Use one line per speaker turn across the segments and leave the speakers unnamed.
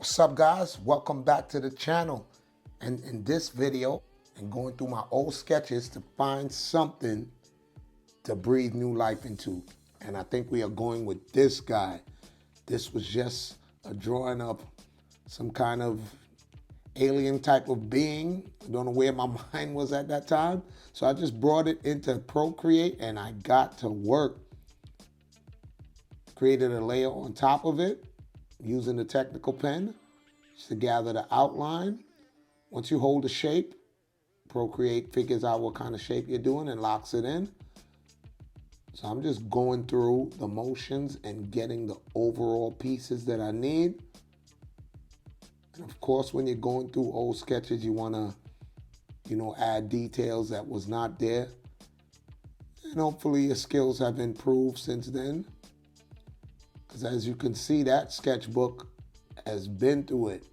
What's up, guys? Welcome back to the channel. And in this video, I'm going through my old sketches to find something to breathe new life into. And I think we are going with this guy. This was just a drawing of some kind of alien type of being. I don't know where my mind was at that time. So I just brought it into Procreate and I got to work. Created a layer on top of it using the technical pen just to gather the outline. Once you hold the shape, Procreate figures out what kind of shape you're doing and locks it in. So I'm just going through the motions and getting the overall pieces that I need. And of course, when you're going through old sketches, you want to, add details that was not there. And hopefully your skills have improved since then. Because as you can see, that sketchbook has been through it.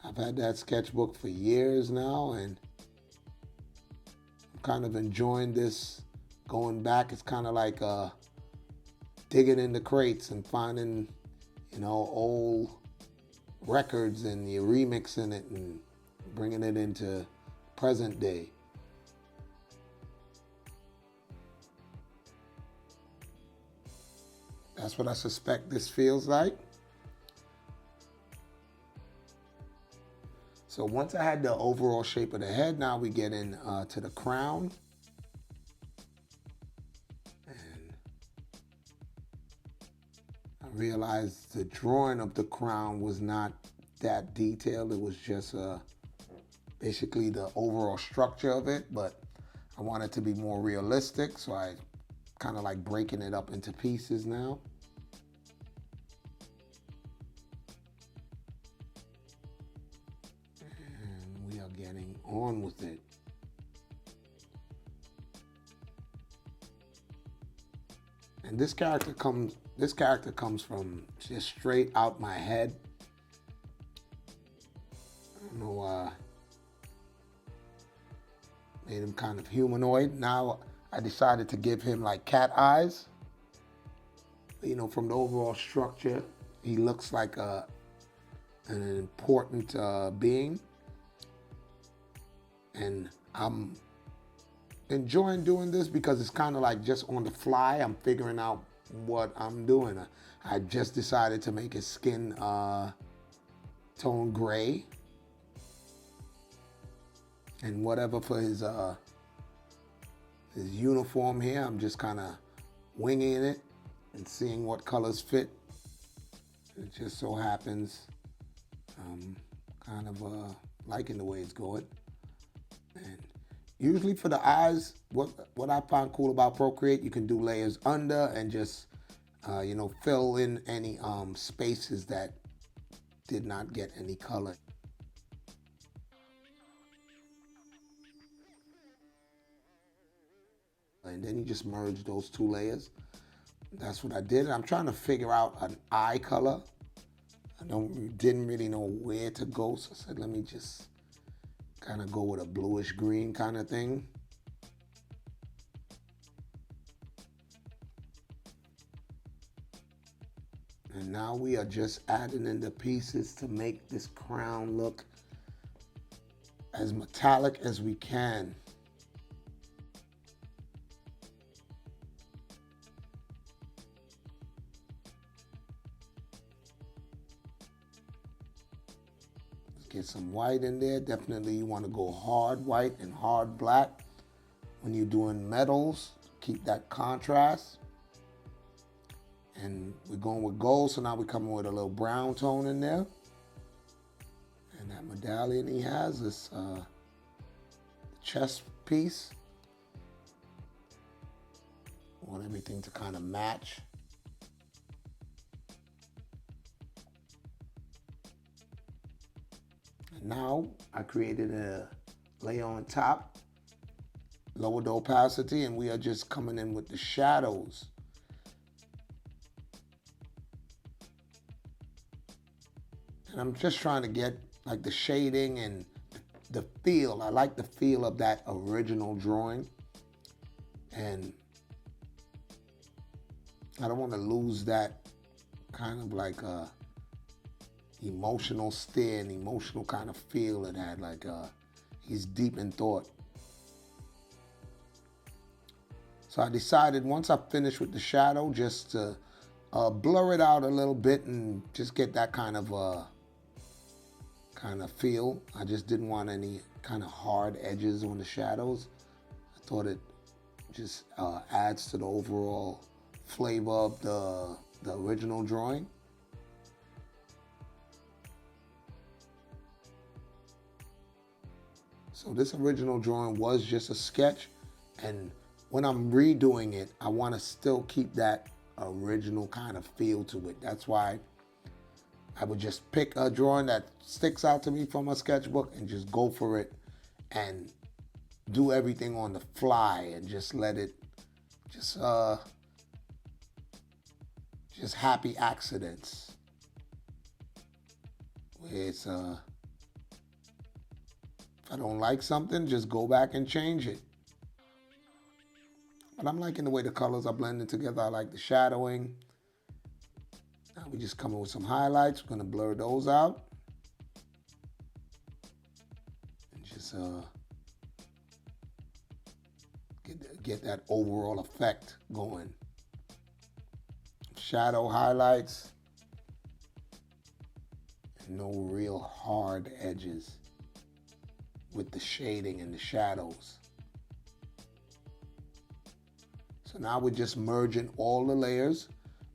I've had that sketchbook for years now, and I'm kind of enjoying this going back. It's kind of like digging in the crates and finding, old records, and you're remixing it and bringing it into present day. That's what I suspect this feels like. So once I had the overall shape of the head, now we get in to the crown. And I realized the drawing of the crown was not that detailed. It was just basically the overall structure of it, but I wanted to be more realistic, so I kind of like breaking it up into pieces now. And we are getting on with it. And this character comes from just straight out my head. I don't know, made him kind of humanoid. Now I decided to give him like cat eyes. From the overall structure, he looks like an important being. And I'm enjoying doing this because it's kind of like just on the fly. I'm figuring out what I'm doing. I just decided to make his skin tone gray. And whatever for his uniform here, I'm just kind of winging it and seeing what colors fit. It just so happens I'm kind of liking the way it's going. And usually for the eyes, what I find cool about Procreate, you can do layers under and just fill in any spaces that did not get any color. And then you just merge those two layers. That's what I did. I'm trying to figure out an eye color. I didn't really know where to go, so I said, let me just kind of go with a bluish green kind of thing. And now we are just adding in the pieces to make this crown look as metallic as we can. Get some white in there. Definitely you want to go hard white and hard black when you're doing metals. Keep that contrast. And we're going with gold, so now we're coming with a little brown tone in there. And that medallion he has is chest piece. I want everything to kind of match. Now I created a layer on top, lowered the opacity, and we are just coming in with the shadows. And I'm just trying to get like the shading and the feel. I like the feel of that original drawing. And I don't want to lose that kind of like emotional stare and emotional kind of feel it had, like he's deep in thought. So I decided once I finished with the shadow just to blur it out a little bit and just get that kind of feel. I just didn't want any kind of hard edges on the shadows. I thought it just adds to the overall flavor of the original drawing. So this original drawing was just a sketch, and when I'm redoing it, I want to still keep that original kind of feel to it. That's why I would just pick a drawing that sticks out to me from a sketchbook and just go for it and do everything on the fly and just let it just happy accidents. Where it's if I don't like something, just go back and change it. But I'm liking the way the colors are blending together. I like the shadowing. Now we just come in with some highlights. We're gonna blur those out. And just get that overall effect going. Shadow highlights. And no real hard edges with the shading and the shadows. So now we're just merging all the layers.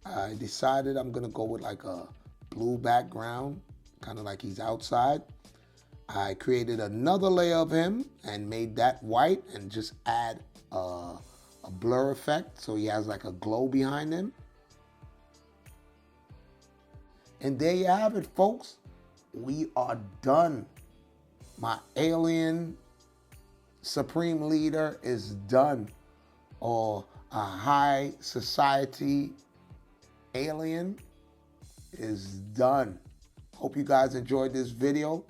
I decided I'm gonna go with like a blue background, kind of like he's outside. I created another layer of him and made that white and just add a blur effect so he has like a glow behind him. And there you have it, folks. We are done. My alien supreme leader is done, or a high society alien is done. Hope you guys enjoyed this video.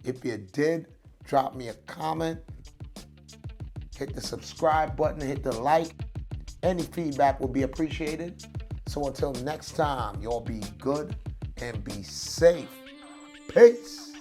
If you did, drop me a comment, hit the subscribe button, hit the like. Any feedback will be appreciated. So until next time, y'all be good and be safe. Peace.